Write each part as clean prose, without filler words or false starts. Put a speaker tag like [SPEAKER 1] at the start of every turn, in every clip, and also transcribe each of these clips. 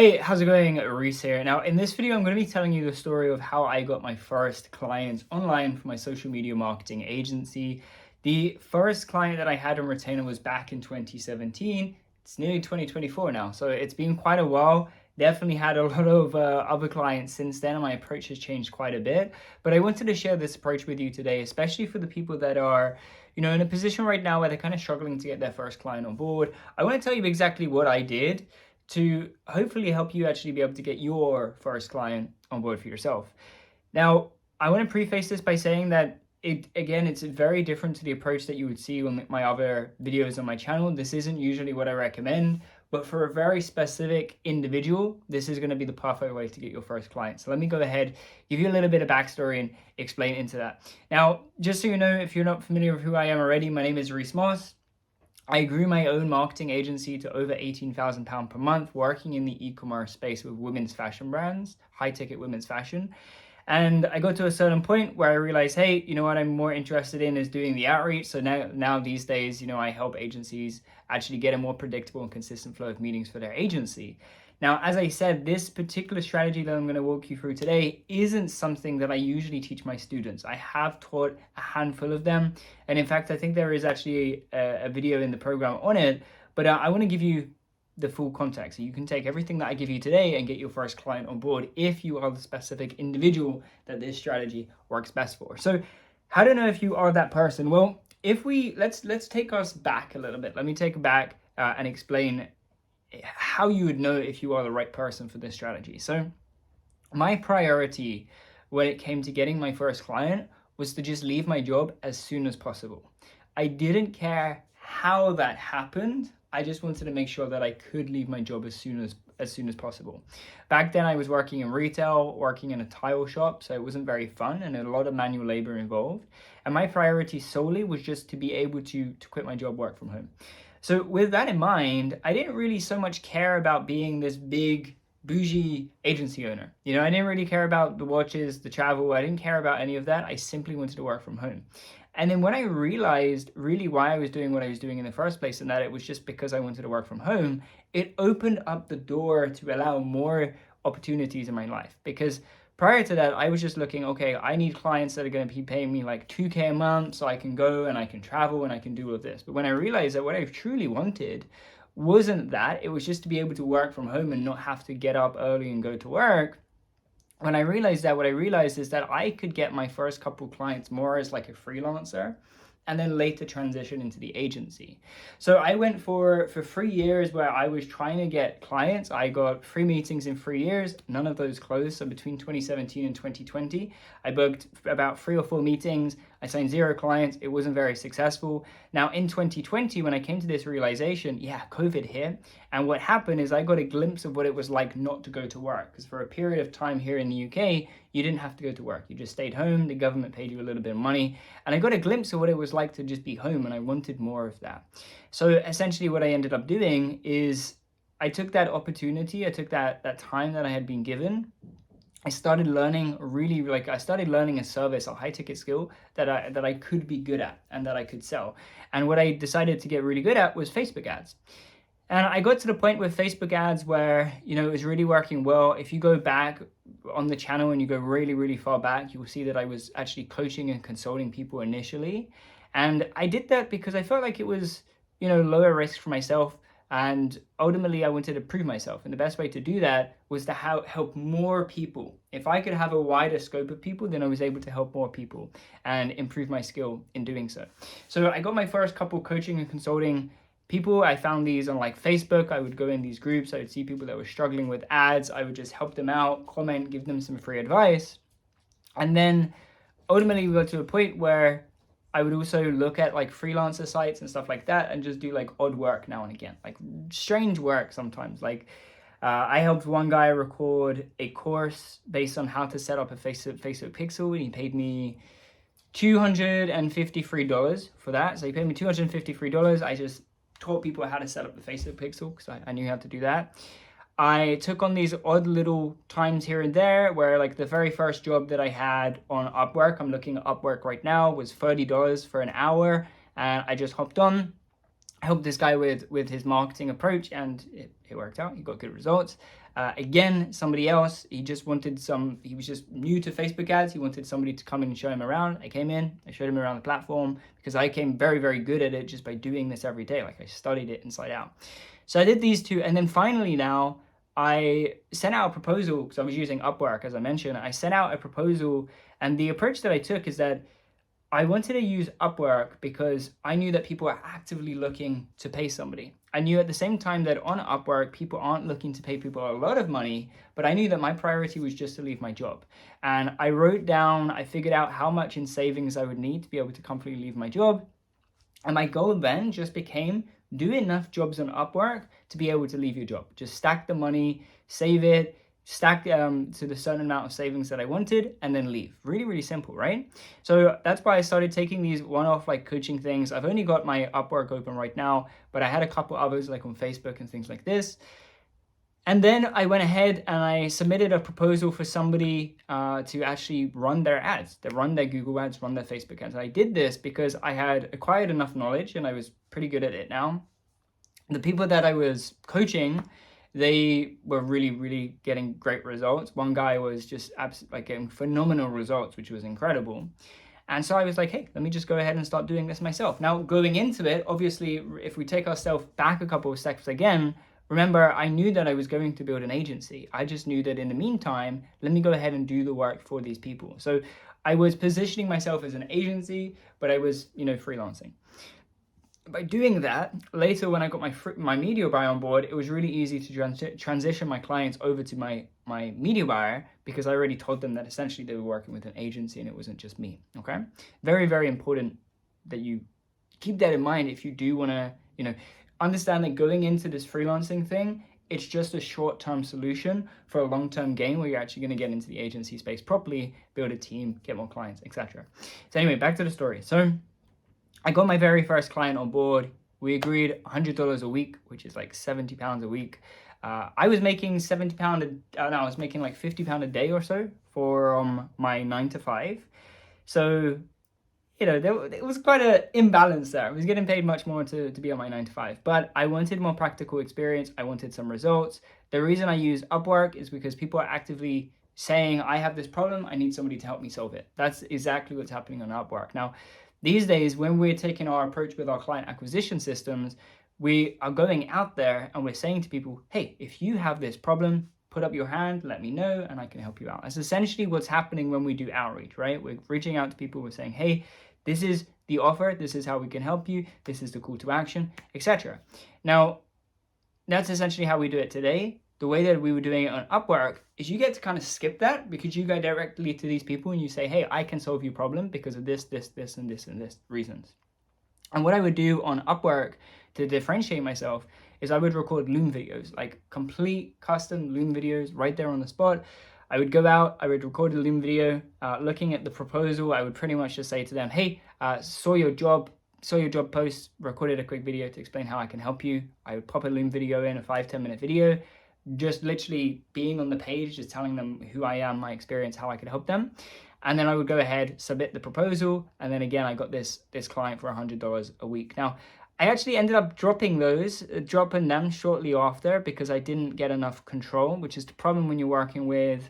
[SPEAKER 1] Hey, how's it going? Reece here. Now, in this video, I'm going to be telling you the story of how I got my first clients online for my social media marketing agency. The first client that I had on retainer was back in 2017. It's nearly 2024 now, so it's been quite a while. Definitely had a lot of other clients since then, and my approach has changed quite a bit. But I wanted to share this approach with you today, especially for the people that are, in a position right now where they're kind of struggling to get their first client on board. I want to tell you exactly what I did to hopefully help you actually be able to get your first client on board for yourself. Now, I want to preface this by saying that it's very different to the approach that you would see on my other videos on my channel. This isn't usually what I recommend, but for a very specific individual, this is going to be the perfect way to get your first client. So let me go ahead, give you a little bit of backstory and explain into that. Now, just so you know, if you're not familiar with who I am already, my name is Reece. I grew my own marketing agency to over £18,000 per month, working in the e-commerce space with women's fashion brands, high-ticket women's fashion. And I got to a certain point where I realized, hey, you know what I'm more interested in is doing the outreach. So now these days, I help agencies actually get a more predictable and consistent flow of meetings for their agency. Now, as I said, this particular strategy that I'm going to walk you through today isn't something that I usually teach my students. I have taught a handful of them. And in fact, I think there is actually a video in the program on it, but I want to give you the full context. So you can take everything that I give you today and get your first client on board if you are the specific individual that this strategy works best for. So how to know if you are that person? Well, let's take us back a little bit. Let me take it back and explain how you would know if you are the right person for this strategy. So my priority when it came to getting my first client was to just leave my job as soon as possible. I didn't care how that happened. I just wanted to make sure that I could leave my job as soon as possible. Back then I was working in retail, working in a tile shop, so it wasn't very fun and a lot of manual labor involved. And my priority solely was just to be able to quit my job, work from home. So with that in mind, I didn't really so much care about being this big bougie agency owner. I didn't really care about the watches, the travel. I didn't care about any of that. I simply wanted to work from home. And then when I realized really why I was doing what I was doing in the first place, and that it was just because I wanted to work from home, it opened up the door to allow more opportunities in my life. Because prior to that, I was just looking, okay, I need clients that are going to be paying me like $2,000 a month so I can go and I can travel and I can do all of this. But when I realized that what I truly wanted wasn't that, it was just to be able to work from home and not have to get up early and go to work. When I realized that, what I realized is that I could get my first couple clients more as like a freelancer and then later transition into the agency. So I went for 3 years where I was trying to get clients. I got 3 meetings in 3 years, none of those closed. So between 2017 and 2020, I booked about 3 or 4 meetings. I signed 0 clients. It wasn't very successful. Now in 2020, when I came to this realization, COVID hit. And what happened is I got a glimpse of what it was like not to go to work. Because for a period of time here in the UK, you didn't have to go to work. You just stayed home. The government paid you a little bit of money. And I got a glimpse of what it was like to just be home. And I wanted more of that. So essentially what I ended up doing is I took that opportunity. I took that time that I had been given. I started learning a service, a high ticket skill that I could be good at and that I could sell. And what I decided to get really good at was Facebook ads. And I got to the point with Facebook ads where, it was really working well. If you go back on the channel and you go really, really far back, you will see that I was actually coaching and consulting people initially. And I did that because I felt like it was, lower risk for myself. And ultimately, I wanted to prove myself. And the best way to do that was to help more people. If I could have a wider scope of people, then I was able to help more people and improve my skill in doing so. So I got my first couple coaching and consulting people. I found these on like Facebook. I would go in these groups. I would see people that were struggling with ads. I would just help them out, comment, give them some free advice. And then ultimately we got to a point where I would also look at like freelancer sites and stuff like that and just do like odd work now and again, like strange work sometimes. Like I helped one guy record a course based on how to set up a Facebook pixel, and he paid me $253 for that. So he paid me $253. I just taught people how to set up the Facebook pixel because I knew how to do that. I took on these odd little times here and there where like the very first job that I had on Upwork, I'm looking at Upwork right now, was $30 for an hour. And I just hopped on, helped this guy with his marketing approach, and it worked out. He got good results. Again, somebody else, he was just new to Facebook ads. He wanted somebody to come in and show him around. I came in, I showed him around the platform because I came very, very good at it just by doing this every day. Like I studied it inside out. So I did these two. And then finally now I sent out a proposal because I was using Upwork, as I mentioned. I sent out a proposal, and the approach that I took is that I wanted to use Upwork because I knew that people are actively looking to pay somebody. I knew at the same time that on Upwork, people aren't looking to pay people a lot of money, but I knew that my priority was just to leave my job. And I figured out how much in savings I would need to be able to comfortably leave my job. And my goal then just became do enough jobs on Upwork to be able to leave your job. Just stack the money, save it, stack to the certain amount of savings that I wanted, and then leave. Really, really simple, right? So that's why I started taking these one-off like coaching things. I've only got my Upwork open right now, but I had a couple others like on Facebook and things like this. And then I went ahead and I submitted a proposal for somebody to actually run their ads, to run their Google ads, run their Facebook ads. And I did this because I had acquired enough knowledge and I was pretty good at it now. The people that I was coaching, they were really, really getting great results. One guy was just like getting phenomenal results, which was incredible. And so I was like, hey, let me just go ahead and start doing this myself. Now, going into it, obviously, if we take ourselves back a couple of steps again, remember, I knew that I was going to build an agency. I just knew that in the meantime, let me go ahead and do the work for these people. So I was positioning myself as an agency, but I was, freelancing. By doing that, later when I got my media buyer on board, it was really easy to transition my clients over to my media buyer because I already told them that essentially they were working with an agency and it wasn't just me, okay? Very, very important that you keep that in mind if you do want to, understand that going into this freelancing thing, it's just a short-term solution for a long-term gain where you're actually going to get into the agency space properly, build a team, get more clients, etc. So anyway, back to the story. So I got my very first client on board. We agreed $100 a week, which is like £70 a week. I was making I was making like £50 a day or so for my 9 to 5. So it was quite an imbalance there. I was getting paid much more to be on my 9 to 5, but I wanted more practical experience. I wanted some results. The reason I use Upwork is because people are actively saying, I have this problem, I need somebody to help me solve it. That's exactly what's happening on Upwork. Now, these days, when we're taking our approach with our client acquisition systems, we are going out there and we're saying to people, hey, if you have this problem, put up your hand, let me know, and I can help you out. That's essentially what's happening when we do outreach, right? We're reaching out to people, we're saying, hey, this is the offer, this is how we can help you, this is the call to action, etc. Now, that's essentially how we do it today. The way that we were doing it on Upwork is you get to kind of skip that because you go directly to these people and you say, hey, I can solve your problem because of this, this, this, and this, and this reasons. And what I would do on Upwork to differentiate myself is I would record Loom videos, like complete custom Loom videos right there on the spot. I would go out, I would record a Loom video, looking at the proposal. I would pretty much just say to them, hey, saw your job post, recorded a quick video to explain how I can help you. I would pop a Loom video in, a 5-10 minute video, just literally being on the page, just telling them who I am, my experience, how I could help them. And then I would go ahead, submit the proposal. And then again, I got this client for $100 a week. Now, I actually ended up dropping them shortly after because I didn't get enough control, which is the problem when you're working with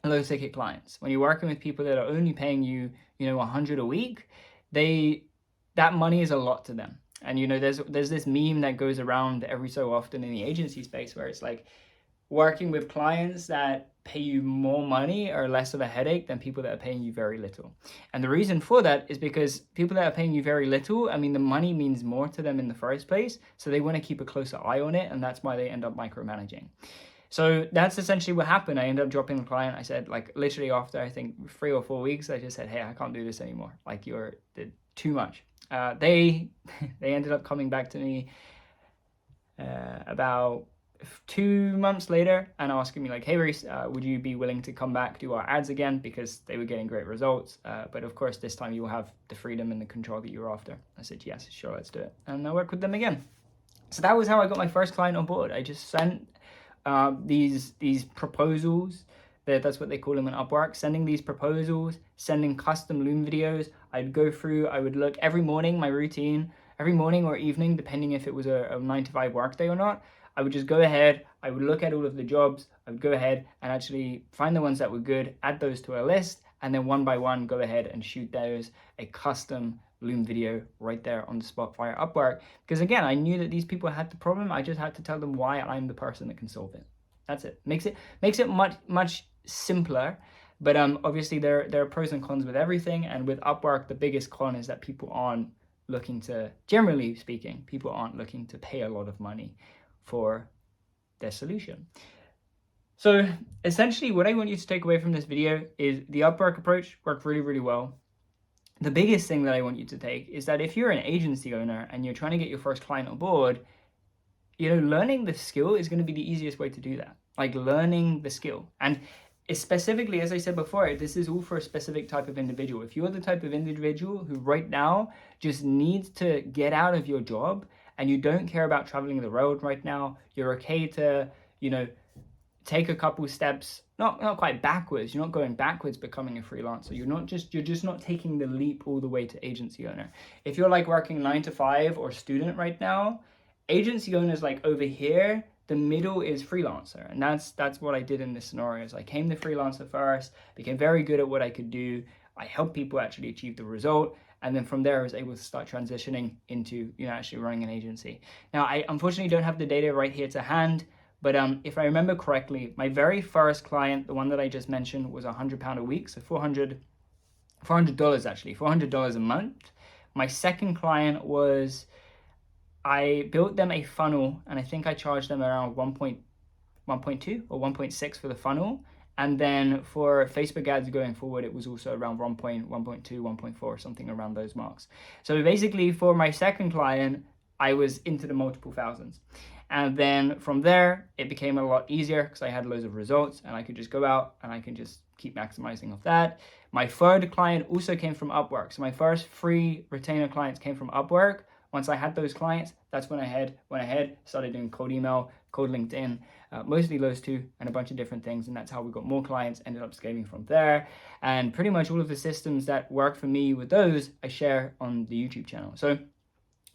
[SPEAKER 1] low ticket clients. When you're working with people that are only paying you, $100 a week, that money is a lot to them. And there's this meme that goes around every so often in the agency space where it's like working with clients that pay you more money are less of a headache than people that are paying you very little. And the reason for that is because people that are paying you very little, the money means more to them in the first place. So they want to keep a closer eye on it. And that's why they end up micromanaging. So that's essentially what happened. I ended up dropping the client. I said, like, literally after I think 3 or 4 weeks, I just said, hey, I can't do this anymore. Like, you're too much. They ended up coming back to me about 2 months later and asking me like, hey Reece, would you be willing to come back, do our ads again? Because they were getting great results. But of course, this time you will have the freedom and the control that you were after. I said, yes, sure, let's do it. And I worked with them again. So that was how I got my first client on board. I just sent these proposals. That's what they call them in Upwork, sending these proposals, sending custom Loom videos. I would look every morning, my routine, every morning or evening, depending if it was a 9 to 5 work day or not. I would just go ahead, I would look at all of the jobs, I would go ahead and actually find the ones that were good, add those to a list, and then one by one go ahead and shoot those a custom Loom video right there on the spot via Upwork. Because again, I knew that these people had the problem. I just had to tell them why I'm the person that can solve it. That's it. Makes it much simpler. But obviously there are pros and cons with everything. And with Upwork, the biggest con is that people aren't looking to, generally speaking, people aren't looking to pay a lot of money for their solution. So essentially what I want you to take away from this video is the Upwork approach worked really, really well. The biggest thing that I want you to take is that if you're an agency owner and you're trying to get your first client on board, learning the skill is going to be the easiest way to do that. Like learning the skill. And specifically, as I said before, this is all for a specific type of individual. If you're the type of individual who right now just needs to get out of your job and you don't care about traveling the road right now, you're okay to, take a couple steps, not quite backwards. You're not going backwards becoming a freelancer. You're just not taking the leap all the way to agency owner. If you're like working 9 to 5 or student right now, agency owner is like over here. The middle is freelancer, and that's what I did in this scenario. Is I came the freelancer first, became very good at what I could do. I helped people actually achieve the result, and then from there I was able to start transitioning into actually running an agency. Now I unfortunately don't have the data right here to hand, but if I remember correctly, my very first client, the one that I just mentioned, was £100 a week, so $400 actually, $400 a month. My second client was, I built them a funnel, and I think I charged them around 1.2 or 1.6 for the funnel. And then for Facebook ads going forward, it was also around 1.2, 1.4, something around those marks. So basically for my second client, I was into the multiple thousands. And then from there, it became a lot easier because I had loads of results and I could just go out and I can just keep maximizing off that. My third client also came from Upwork. So my first free retainer clients came from Upwork. Once I had those clients, that's when I went ahead, started doing cold email, cold LinkedIn, mostly those two, and a bunch of different things. And that's how we got more clients, ended up scaling from there. And pretty much all of the systems that work for me with those, I share on the YouTube channel. So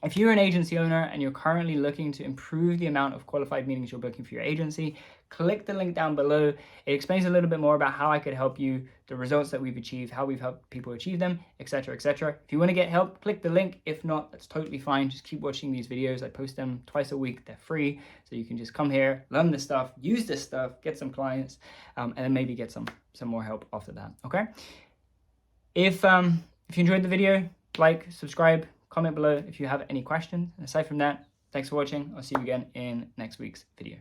[SPEAKER 1] if you're an agency owner and you're currently looking to improve the amount of qualified meetings you're booking for your agency, click the link down below. It explains a little bit more about how I could help you, the results that we've achieved, how we've helped people achieve them, etc., etc. If you want to get help, click the link. If not, that's totally fine. Just keep watching these videos. I post them twice a week. They're free. So you can just come here, learn this stuff, use this stuff, get some clients, and then maybe get some more help after that. Okay? If you enjoyed the video, like, subscribe, comment below if you have any questions. And aside from that, thanks for watching. I'll see you again in next week's video.